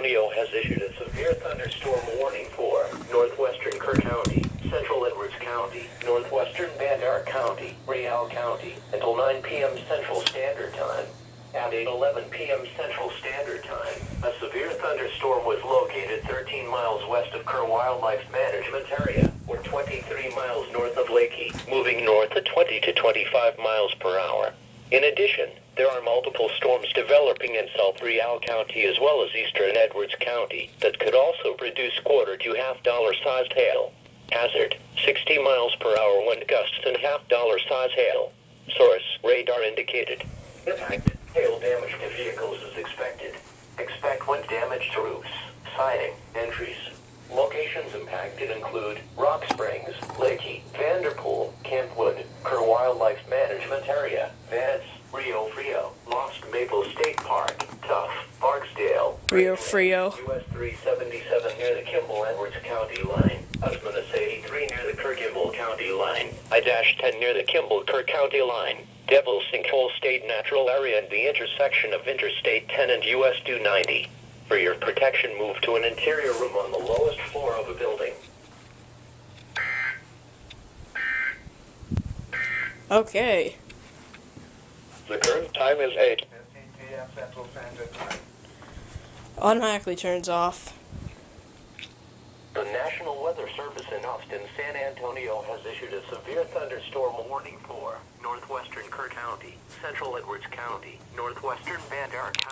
Antonio has issued a severe thunderstorm warning for northwestern Kerr County, central Edwards County, northwestern Bandar County, Real County, until 9 p.m. Central Standard Time. At 8:11 p.m. Central Standard Time, a severe thunderstorm was located 13 miles west of Kerr Wildlife Management Area, or 23 miles north of Lakey, moving north at 20 to 25 miles per hour. In addition, there are multiple storms developing in South Real County as well as eastern Edwards County that could also produce quarter to half-dollar sized hail. Hazard, 60 miles per hour wind gusts and half-dollar size hail. Source, radar indicated. Impact, hail damage to vehicles is expected. Expect wind damage to roofs, siding, and trees. Locations impacted include Rock Springs, Lakey, Vanderpool, Kentwood, Kerr Wildlife Management Area, Vance, Rio Frio, Lost Maple State Park, Tuff, Barksdale, Rio Frio, US 377 near the Kimball-Edwards County line, Usmanus 83 near the Kerr-Kimball County line, I-10 near the Kimball-Kerr County line, Devil's Sinkhole State Natural Area and the intersection of Interstate 10 and US 290. For your protection, move to an interior room on the lowest floor of a building. Okay. The current time is 8 p.m. Central Standard Time. Automatically turns off. The National Weather Service in Austin, San Antonio has issued a severe thunderstorm warning for northwestern Kerr County, central Edwards County, northwestern Bandar County.